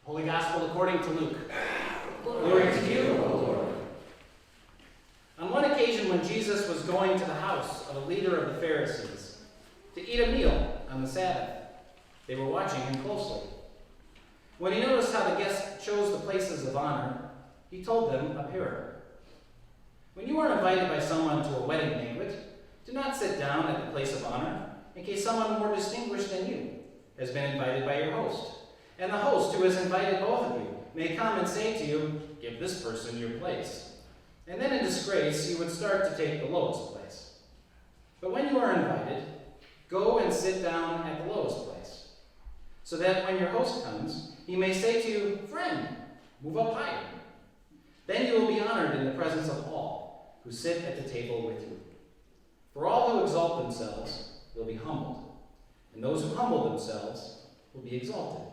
Holy Gospel according to Luke. Glory to you, O Lord. On one occasion when Jesus was going to the house of a leader of the Pharisees to eat a meal on the Sabbath, they were watching him closely. When he noticed how the guests chose the places of honor, he told them a parable. When you are invited by someone to a wedding banquet, do not sit down at the place of honor, in case someone more distinguished than you has been invited by your host. And the host, who has invited both of you, may come and say to you, "Give this person your place." And then in disgrace, you would start to take the lowest place. But when you are invited, go and sit down at the lowest place, so that when your host comes, he may say to you, "Friend, move up higher." Then you will be honored in the presence of all who sit at the table with you. For all who exalt themselves will be humbled, and those who humble themselves will be exalted.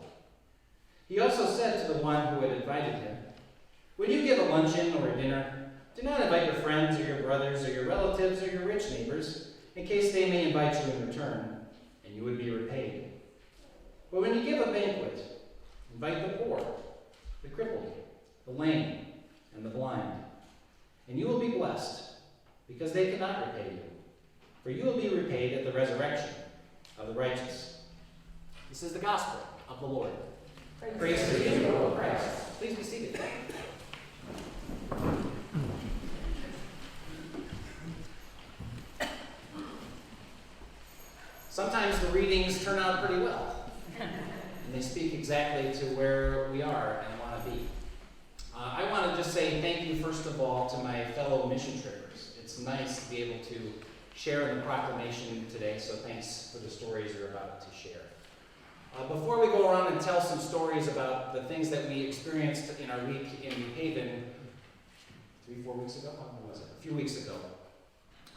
He also said to the one who had invited him, "When you give a luncheon or a dinner, do not invite your friends or your brothers or your relatives or your rich neighbors, in case they may invite you in return, and you would be repaid. But when you give a banquet, invite the poor, the crippled, the lame, and the blind, and you will be blessed, because they cannot repay you, for you will be repaid at the resurrection of the righteous." This is the gospel of the Lord. Praise to you, O Christ. Please be seated. Sometimes the readings turn out pretty well, and they speak exactly to where we are and want to be. I want to just say thank you, first of all, to my fellow mission trippers. It's nice to be able to share in the proclamation today, so thanks for the stories you're about to share. Before we go around and tell some stories about the things that we experienced in our week in New Haven 3-4 weeks ago, when was it? A few weeks ago.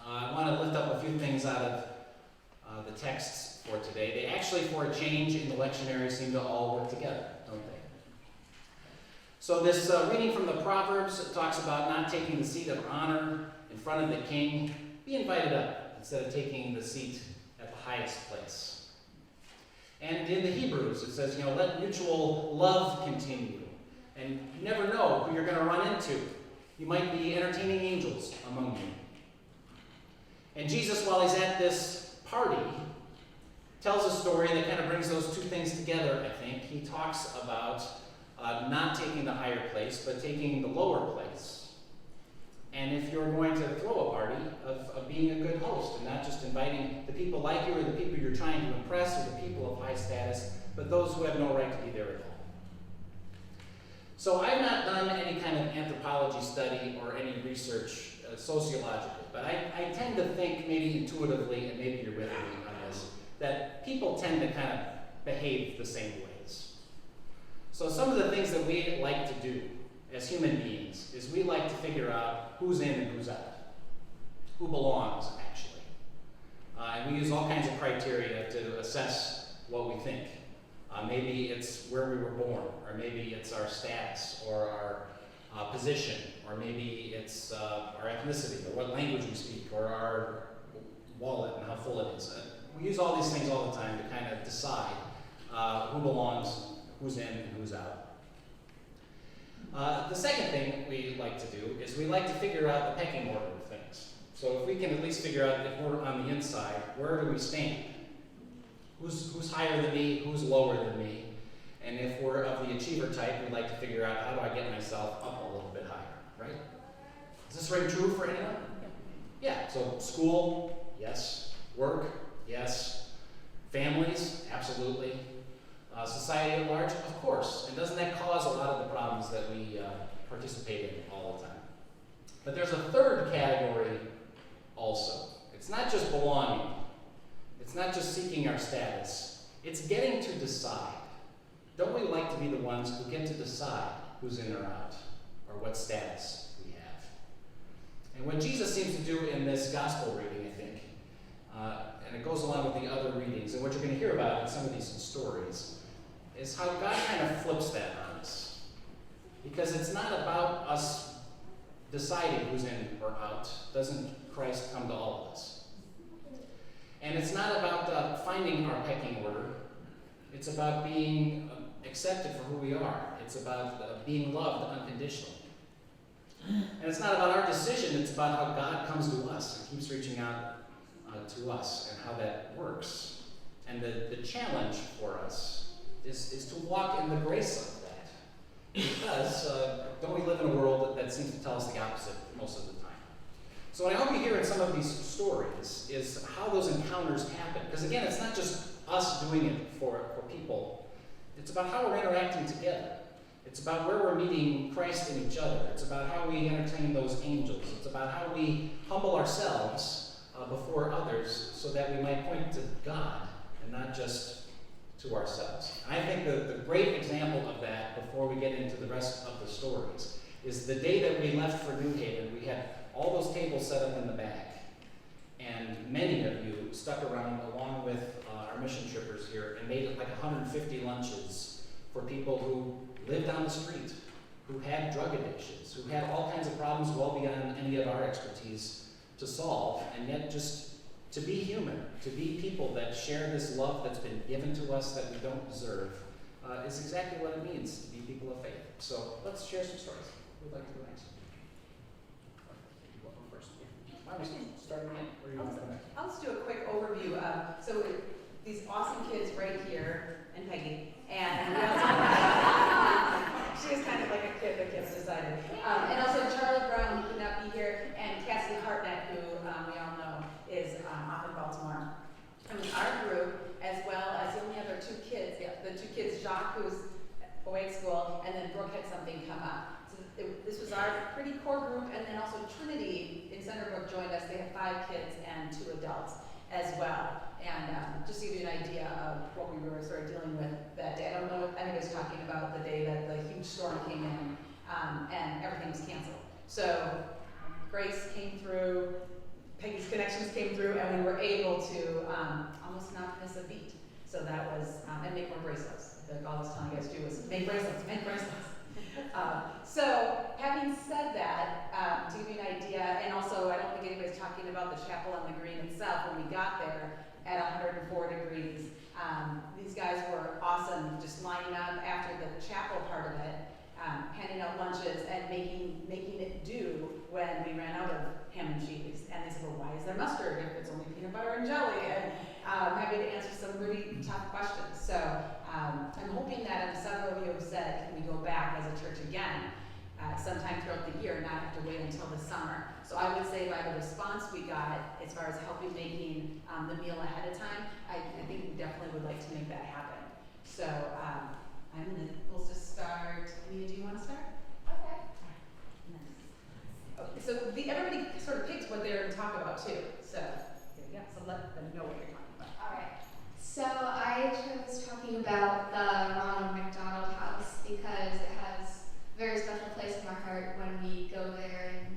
I want to lift up a few things out of the texts for today. They actually, for a change in the lectionary, seem to all work together, don't they? So this reading from the Proverbs talks about not taking the seat of honor in front of the king. Be invited up instead of taking the seat at the highest place. And in the Hebrews, it says, let mutual love continue. And you never know who you're going to run into. You might be entertaining angels among you. And Jesus, while he's at this party, tells a story that kind of brings those two things together, I think. He talks about not taking the higher place, but taking the lower place. And if you're going to throw a party, of being a good host and not just inviting the people like you or the people you're trying to impress or the people of high status, but those who have no right to be there at all. So I've not done any kind of anthropology study or any research sociologically, but I tend to think, maybe intuitively, and maybe you're with me on this, that people tend to kind of behave the same ways. So some of the things that we like to do as human beings is we like to figure out who's in and who's out, who belongs, actually. And we use all kinds of criteria to assess what we think. Maybe it's where we were born, or maybe it's our status, or our position, or maybe it's our ethnicity, or what language we speak, or our wallet and how full it is. We use all these things all the time to kind of decide who belongs, who's in, and who's out. The second thing we like to do is we like to figure out the pecking order of things. So if we can at least figure out, if we're on the inside, where do we stand? Who's higher than me? Who's lower than me? And if we're of the achiever type, we like to figure out, how do I get myself up a little bit higher, right? Does this ring true for anyone? Yeah, so school, yes. Work, yes. Families, absolutely. Society at large, of course. And doesn't that cause a lot of the problems that we participate in all the time? But there's a third category also. It's not just belonging. It's not just seeking our status. It's getting to decide. Don't we like to be the ones who get to decide who's in or out, or what status we have? And what Jesus seems to do in this gospel reading, I think, and it goes along with the other readings, and what you're going to hear about in some of these stories, is how God kind of flips that on us. Because it's not about us deciding who's in or out. Doesn't Christ come to all of us? And it's not about finding our pecking order. It's about being accepted for who we are. It's about being loved unconditionally. And it's not about our decision, it's about how God comes to us and keeps reaching out to us and how that works. And the challenge for us is to walk in the grace of that. Because don't we live in a world that seems to tell us the opposite most of the time? So what I hope you hear in some of these stories is how those encounters happen. Because again, it's not just us doing it for people. It's about how we're interacting together. It's about where we're meeting Christ in each other. It's about how we entertain those angels. It's about how we humble ourselves before others so that we might point to God and not just to ourselves. And I think the great example of that, before we get into the rest of the stories, is the day that we left for New Haven. We had all those tables set up in the back, and many of you stuck around along with our mission trippers here and made like 150 lunches for people who lived on the street, who had drug addictions, who had all kinds of problems well beyond any of our expertise to solve, and yet just to be human, to be people that share this love that's been given to us that we don't deserve, is exactly what it means to be people of faith. So let's share some stories. Who'd like to go next? You go first. Why don't we start again? Or do you want to go next? I'll just do a quick overview. These awesome kids right here, and Peggy, and we also she was kind of like a kid that kids decided. And also Charlie Brown, who could not be here, and Cassie Hartnett, who we all know is off in Baltimore. And our group, as well as the only other two kids, the two kids, Jacques, who's away at school, and then Brooke had something come up. So this was our pretty core group, and then also Trinity in Saybrook joined us. They have 5 kids and 2 adults as well. And just to give you an idea of what we were sort of dealing with that day. I don't know, I think I was talking about the day that the huge storm came in and everything was canceled. So Grace came through, Peggy's connections came through, and we were able to almost not miss a beat. So that was, and make more bracelets. All I was telling you guys to do was make bracelets, make bracelets. So having said that, to give you an idea, and also I don't think anybody's talking about the chapel on the green itself. When we got there at 104 degrees, these guys were awesome, just lining up after the chapel part of it, handing out lunches and making it do when we ran out of ham and cheese. And they said, well, why is there mustard if it's only peanut butter and jelly? And having to answer some really tough questions. So I'm hoping that, and several of you have said, can we go back as a church again sometime throughout the year, not have to wait until the summer. So I would say by the response we got, as far as helping making the meal ahead of time, I think we definitely would like to make that happen. So we'll just start. Mia, do you want to start? Okay. Okay, so everybody sort of picked what they're going to talk about too. So yeah, so let them know what you're talking about. All right. So I chose talking about the Ronald McDonald House because it has a very special place in my heart when we go there and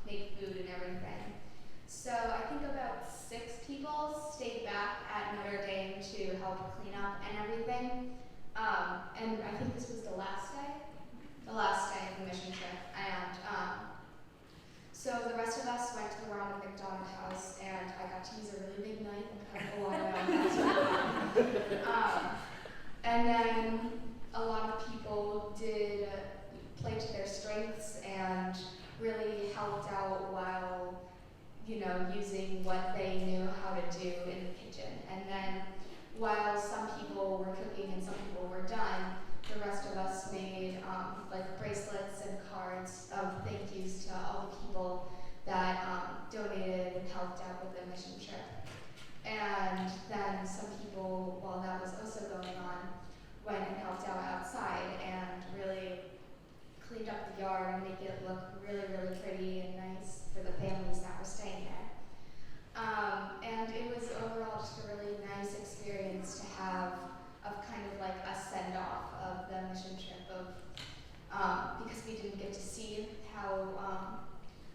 make food and everything. So I think about 6 people stayed back at Notre Dame to help clean up and everything. And I think this was the last day of the mission trip. And so the rest of us went to the Ronald McDonald House, and I got to use a really big knife and cut a lot out. And then a lot of people did play to their strengths and really helped out while, using what they knew how to do in the kitchen. And then while some people were cooking and some people were done, the rest of us made like bracelets and cards of thank yous to all the people that donated and helped out with the mission trip. And then some people, while that was also going on, went and helped out outside and really cleaned up the yard and make it look really, really pretty and nice for the families that were staying there. And it was overall just a really nice experience to have of kind of like a send-off of the mission trip because we didn't get to see how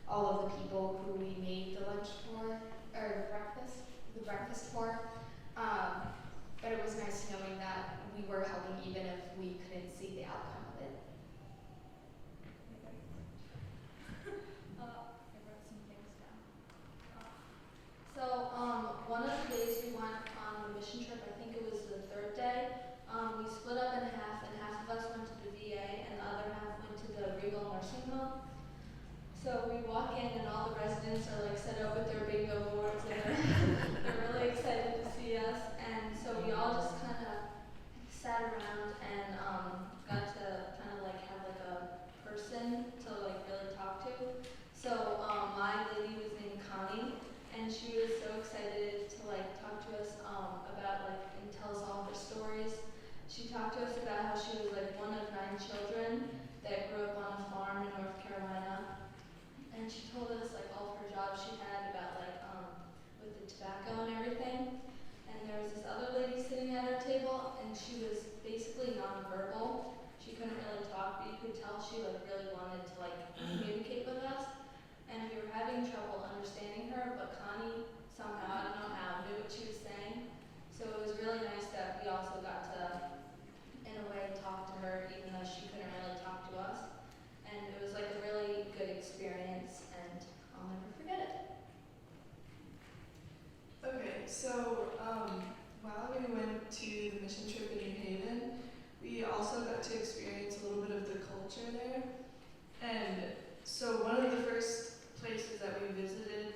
all of the people who we made the lunch for, or the breakfast for, but it was nice knowing that we were helping even if we couldn't see the outcome of it. I wrote some things down. So one of the days we went on the mission trip, I think it was the 3rd day, we split up in set up with their bingo boards, and they're really excited to see us. And so we all just kind of sat around and got to kind of like have like a person to like really talk to. So my lady was named Connie, and she was so excited to like talk to us about like and tell us all her stories. She talked to us about how she was like one of 9 children that grew up on a farm in North Carolina, and she told us like all of her jobs she had about like with the tobacco and everything. And there was this other lady sitting at our table, and she was basically nonverbal. She couldn't really talk, but you could tell she like really wanted to like communicate with us. And we were having trouble understanding her, but Connie somehow, I don't know how, knew what she was saying. So it was really nice that we also got to, in a way, talk to her, even though she couldn't really talk to us. And it was like a really good experience, and I'll never forget it. Okay, so while we went to the mission trip in New Haven, we also got to experience a little bit of the culture there. And so one of the first places that we visited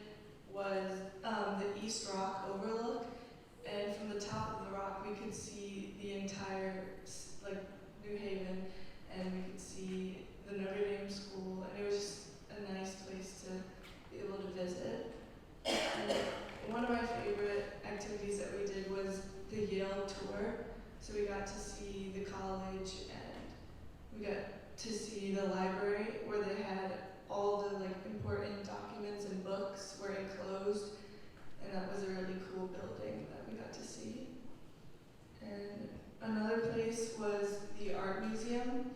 was the East Rock Overlook, and from the top of the rock we could see the entire like New Haven, and we could see the Notre Dame school, and it was just a nice place to be able to visit. And one of my favorite activities that we did was the Yale tour. So we got to see the college, and we got to see the library where they had all the like important documents and books were enclosed, and that was a really cool building that we got to see. And another place was the art museum,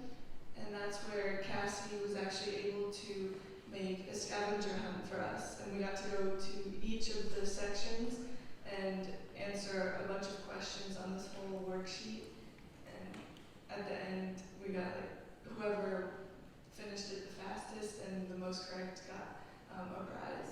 and that's where Cassie was actually able to make a scavenger hunt for us, and we got to go to each of the sections and answer a bunch of questions on this whole worksheet. And at the end, we got like whoever finished it the fastest and the most correct got a prize.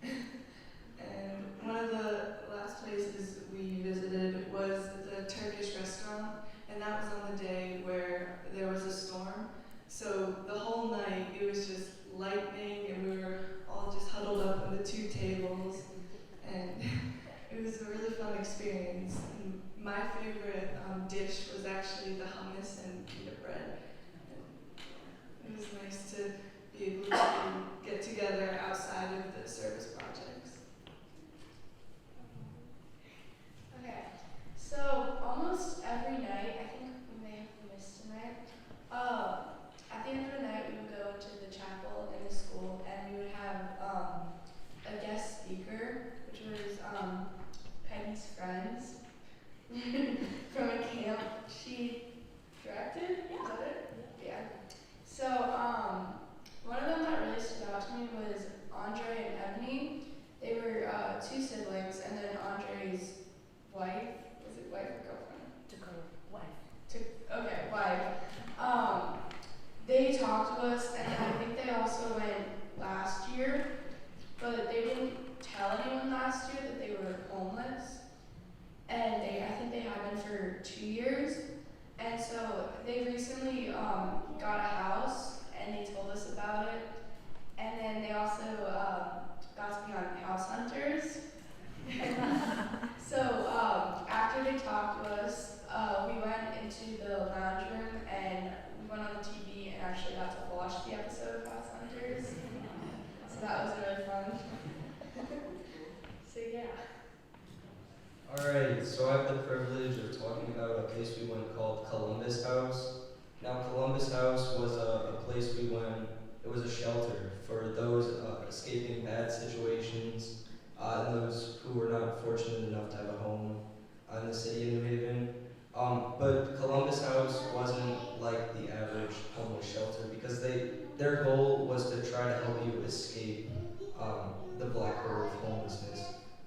And one of the last places we visited was the Turkish restaurant, and that was on the day where there was a storm. So the whole night it was just lightning, and we were all just huddled up on the 2 tables, and it was a really fun experience. And my favorite dish was actually the hummus and pita bread. And it was nice to be able to get together outside of the service projects. Okay, so almost every night, I think we may have missed a night, at the end of the night we would go to the chapel in the school, and we would have a guest speaker, which was Peggy's friends from a camp she directed. Is that it? Yeah. So one of them that really stood out to me was Andre and Ebony. They were 2 siblings, and then Andre's wife, was it wife or girlfriend? Okay, wife. They talked to us, and I think they also went last year, but they didn't tell anyone last year that they were homeless. And I think they have been for 2 years. And so they recently got a house, and they told us about it. And then they also got to be on House Hunters. So after they talked to us, we went into the lounge room, and we went on the TV and actually got to watch the episode of House Hunters. So that was really fun. So yeah. Alright, so I have the privilege of talking about a place we went called Columbus House. Now Columbus House was a place we went, it was a shelter for those escaping bad situations, and those who were not fortunate enough to have a home in the city of New Haven. But Columbus House wasn't like the average homeless shelter, because their goal was to try to help you escape the black hole of homelessness.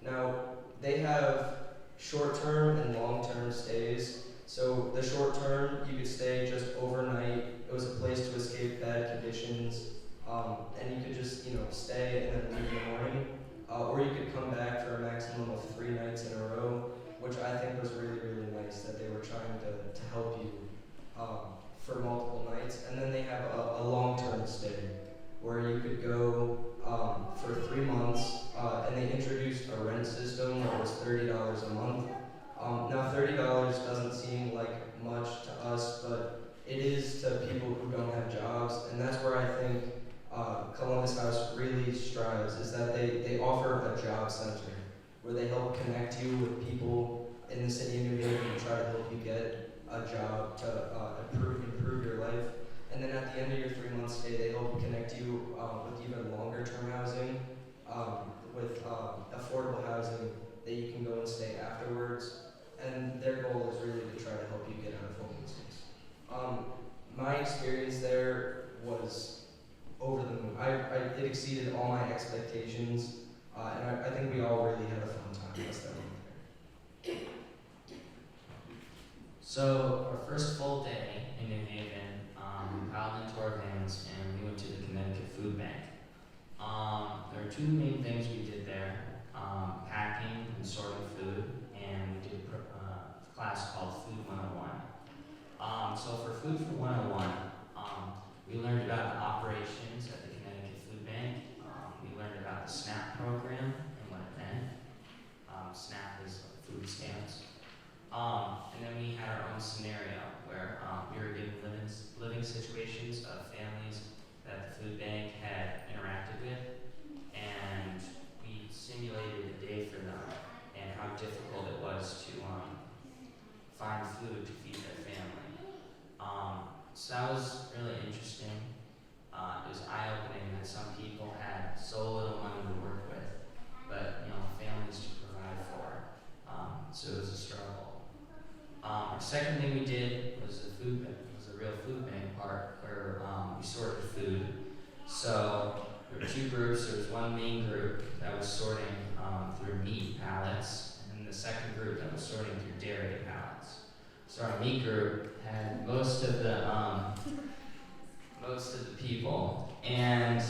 Now, they have short-term and long-term stays. So the short-term, you could stay just overnight. It was a place to escape bad conditions, and you could just, stay and then leave in the morning. Or you could come back for a maximum of 3 nights in a row, which I think was really, really nice that they were trying to help you for multiple nights. And then they have a long-term stay where you could go for 3 months, and they introduced a rent system that was $30 a month. Now $30 doesn't seem like much to us, but it is to people who don't have jobs, and that's where I think Columbus House really strives, is that they offer a job center where they help connect you with people in the city of New Haven and try to help you get a job to improve your life. And then at the end of your 3-month stay, they help connect you with even longer term housing, with affordable housing that you can go and stay afterwards. And their goal is really to try to help you get out of homelessness. My experience there was over the moon. It exceeded all my expectations, and I think we all really had a fun time last time we were there. So our first full day in New Haven, we piled into our vans and we went to the Connecticut Food Bank. There are two main things we did there, packing and sorting food, and we did a class called Food 101. So for Food for 101, we learned about the operations at the Connecticut Food Bank. We learned about the SNAP program and what it meant. SNAP is food stamps. And then we had our own scenario where we were given living situations of families that the food bank had interacted with, and we simulated a day for them and how difficult it was to find food to feed their family. So that was really interesting. It was eye-opening that some people had so little money to work with, but families to provide for. So it was a struggle. Our second thing we did was a real food bank part where we sorted food. So there were two groups. There was one main group that was sorting through meat pallets, and the second group that was sorting through dairy pallets. So our meat group had most of the people, and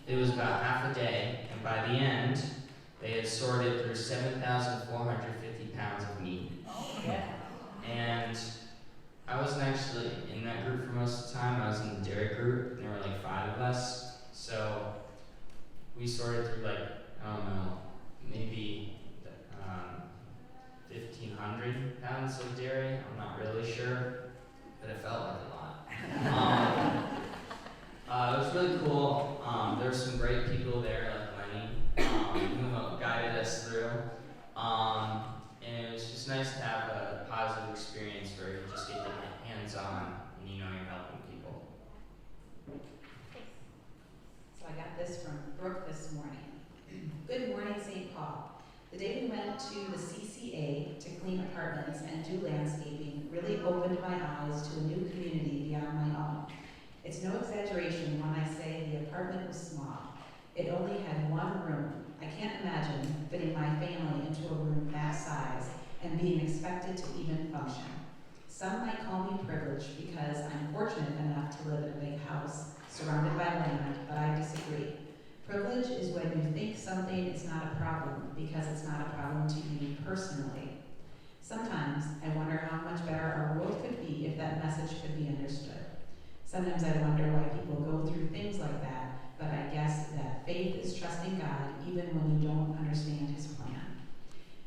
it was about half a day. And by the end, they had sorted through 7,450 pounds of meat. And I wasn't actually in that group for most of the time. I was in the dairy group, and there were like 5 of us. So we sorted through maybe 1,500 pounds of dairy. I'm not really sure, but it felt like a lot. It was really cool. There were some great people there, like Lenny, who guided us through. And it was just nice to have a positive experience where you just get to get hands-on and you're helping people. So I got this from Brooke this morning. Good morning, St. Paul. The day we went to the CCA to clean apartments and do landscaping really opened my eyes to a new community beyond my own. It's no exaggeration when I say the apartment was small. It only had one room. I can't imagine fitting my family into a room that size and being expected to even function. Some might call me privileged because I'm fortunate enough to live in a big house surrounded by land, but I disagree. Privilege is when you think something is not a problem because it's not a problem to you personally. Sometimes I wonder how much better our world could be if that message could be understood. Sometimes I wonder why people go through things like that, but I guess that faith is trusting God even when you don't understand His plan.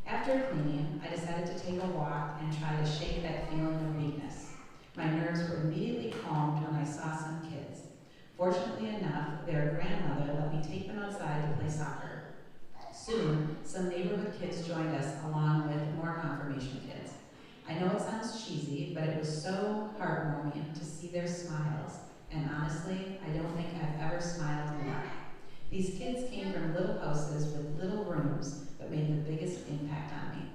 After cleaning, I decided to take a walk and try to shake that feeling of weakness. My nerves were immediately calmed when I saw some kids. Fortunately enough, their grandmother let me take them outside to play soccer. Soon, some neighborhood kids joined us along with more confirmation kids. I know it sounds cheesy, but it was so heartwarming to see their smiles, and honestly, I don't think I've ever smiled more. These kids came from little houses with little rooms, but made the biggest impact on me.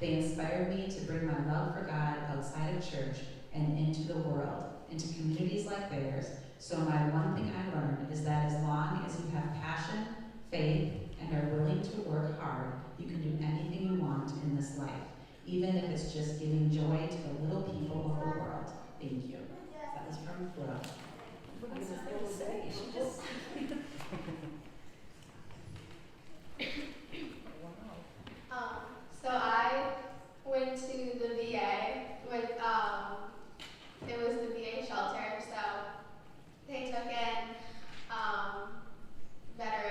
They inspired me to bring my love for God outside of church and into the world, into communities like theirs. So my one thing I learned is that as long as you have passion, faith, and are willing to work hard, you can do anything you want in this life, even if it's just giving joy to the little people of the world. Thank you. That was from Brooke. What was I going to say? She just... So I went to the VA with, it was the VA shelter, so they took in veterans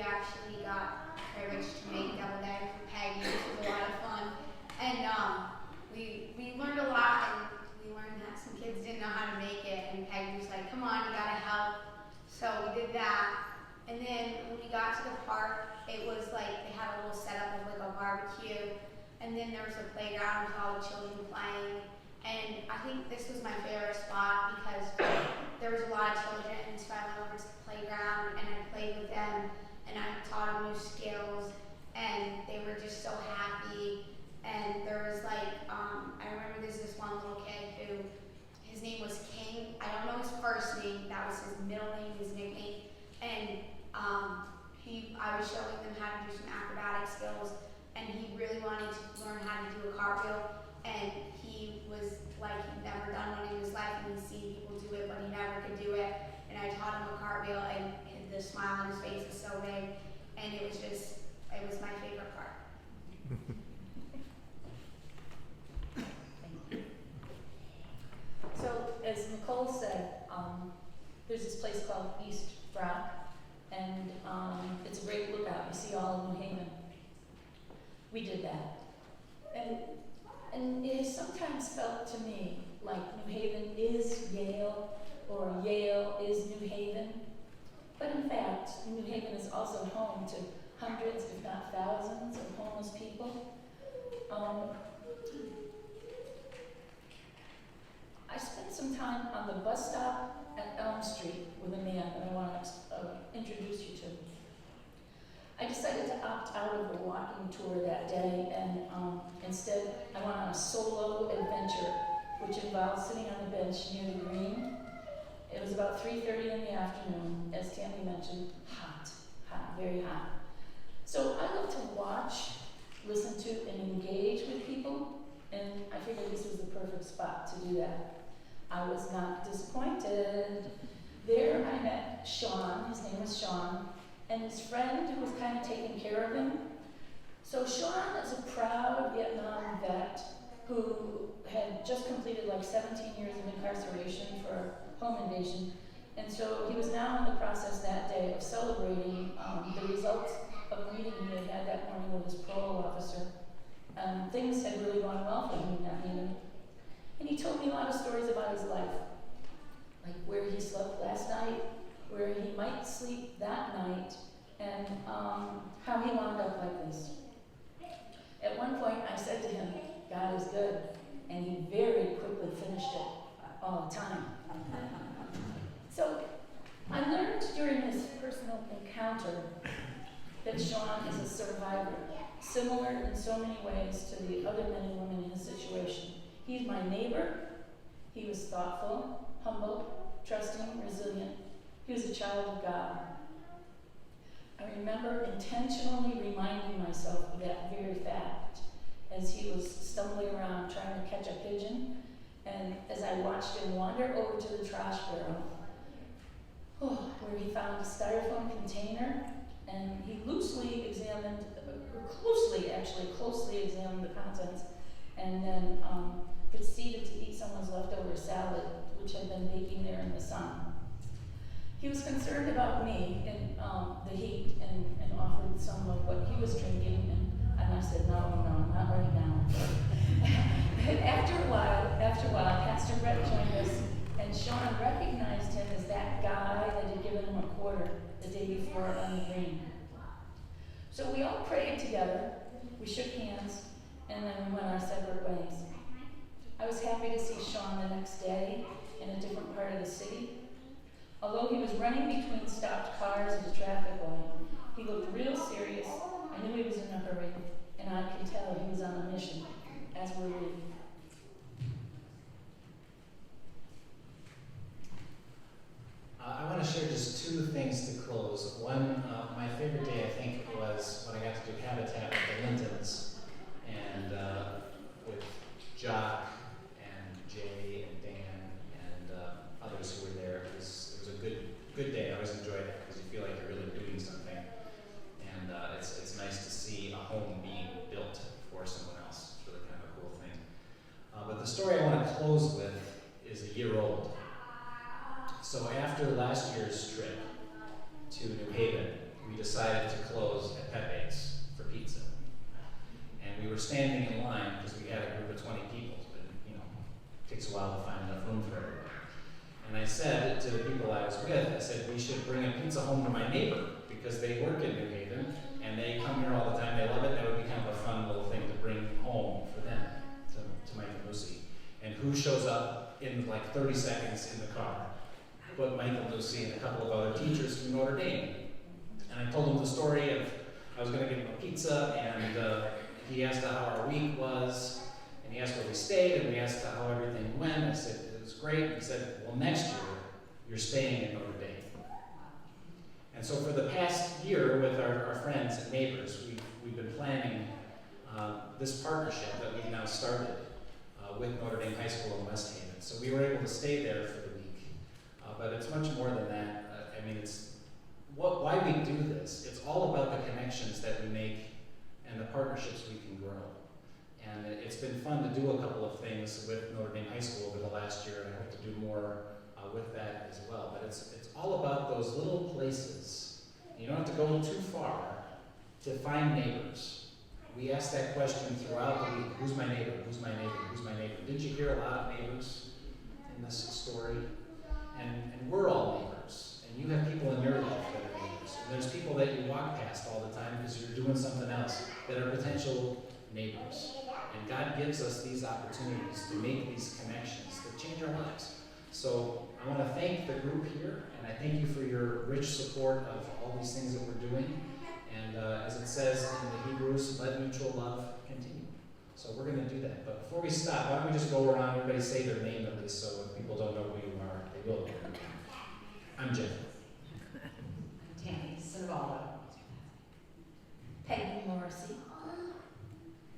actually got privileged to make deviled egg for Peggy, which was a lot of fun. And we learned a lot, and we learned that some kids didn't know how to make it, and Peggy was like, come on, you gotta help. So we did that. And then when we got to the park, it was like they had a little setup of like a barbecue, and then there was a playground with all the children playing. And I think this was my favorite spot because there was a lot of children, and so I went over to the playground and I played with them, and I taught them new skills, and they were just so happy. And there was like, I remember there's this one little kid who, his name was King. I don't know his first name, that was his middle name, his nickname. And I was showing them how to do some acrobatic skills, and he really wanted to learn how to do a cartwheel. And he was like, he'd never done one in his life, and he'd seen people do it, but he never could do it. And I taught him a cartwheel, and the smile on his face was so big, and it was my favorite part. So, as Nicole said, there's this place called East Brock, and it's a great lookout. You see all of New Haven. We did that. And it has sometimes felt to me like New Haven is Yale, or Yale is New Haven. But in fact, New Haven is also home to hundreds, if not thousands, of homeless people. I spent some time on the bus stop at Elm Street with a man that I want to introduce you to. I decided to opt out of the walking tour that day, and instead I went on a solo adventure, which involved sitting on the bench near the green. It was about 3:30 in the afternoon, as Tammy mentioned, hot, very hot. So I love to watch, listen to, and engage with people, and I figured this was the perfect spot to do that. I was not disappointed. There I met Sean, his name was Sean, and his friend who was kind of taking care of him. So Sean is a proud Vietnam vet who had just completed like 17 years of incarceration for home invasion. And so he was now in the process that day of celebrating the results of a meeting he had had that morning with his parole officer. Things had really gone well for him in that meeting. And he told me a lot of stories about his life, like where he slept last night, where he might sleep that night, and how he wound up like this. At one point, I said to him, God is good, and he very quickly finished it all the time. So I learned during this personal encounter that Sean is a survivor, similar in so many ways to the other men and women in his situation. He's my neighbor. He was thoughtful, humble, trusting, resilient. He was a child of God. I remember intentionally reminding myself of that very fact as he was stumbling around trying to catch a pigeon, and as I watched him wander over to the trash barrel, where he found a styrofoam container, and he closely examined the contents, and then proceeded to eat someone's leftover salad, which had been baking there in the sun. He was concerned about me and the heat, and offered some of what he was drinking, and I said, no, not right now. And after a while, Pastor Brett joined us, and Sean recognized him as that guy that had given him a quarter the day before on the green. So we all prayed together, we shook hands, and then we went our separate ways. I was happy to see Sean the next day in a different part of the city. Although he was running between stopped cars at a traffic light, he looked real serious. I knew he was in a hurry, and I could tell he was on a mission, as were we. I want to share just two things to close. One, my favorite day, I think, was when I got to do Habitat with the Lintons, and with Jock and Jay and Dan and others who were there. It was a good day. I always enjoyed it because you feel like you're really doing something, and it's nice to see a home being built for someone else. It's really kind of a cool thing. But the story I want to close with is a year old. So after last year's trip to New Haven, we decided to close at Pepe's for pizza. And we were standing in line because we had a group of 20 people, but you know, it takes a while to find enough room for everybody. And I said to the people I was with, I said, we should bring a pizza home to my neighbor because they work in New Haven and they come here all the time, they love it, that would be kind of a fun little thing to bring home for them, to Mike and Lucy. And who shows up in like 30 seconds in the car? But Michael, Lucy, and a couple of other teachers from Notre Dame. And I told them the story of, I was gonna give him a pizza, and he asked how our week was, and he asked where we stayed, and we asked how everything went. I said, it was great. He said, well, next year, you're staying in Notre Dame. And so for the past year with our friends and neighbors, we've been planning this partnership that we've now started with Notre Dame High School in West Haven. So we were able to stay there for the week. But it's much more than that. I mean, it's why we do this. It's all about the connections that we make and the partnerships we can grow. And it's been fun to do a couple of things with Notre Dame High School over the last year, and I hope to do more with that as well. But it's all about those little places. You don't have to go too far to find neighbors. We ask that question throughout the week. Who's my neighbor? Who's my neighbor? Who's my neighbor? Didn't you hear a lot of neighbors in this story? And we're all neighbors. And you have people in your life that are neighbors. And there's people that you walk past all the time because you're doing something else that are potential neighbors. And God gives us these opportunities to make these connections that change our lives. So I want to thank the group here, and I thank you for your rich support of all these things that we're doing. And as it says in the Hebrews, let mutual love continue. So we're going to do that. But before we stop, why don't we just go around, everybody say their name at least, so if people don't know who you are, they will. I'm Jeff. I'm Tammy Sinibaldo. Peggy Morrissey.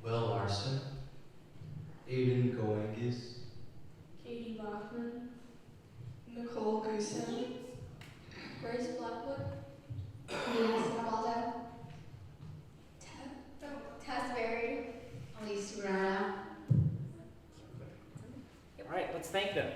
Will Larson. Aiden Goengis. Katie Bachman, Nicole Goosen. Grace Blackwood, Nina Sinabaldo. Tess Berry. Elise Brano. All right, let's thank them.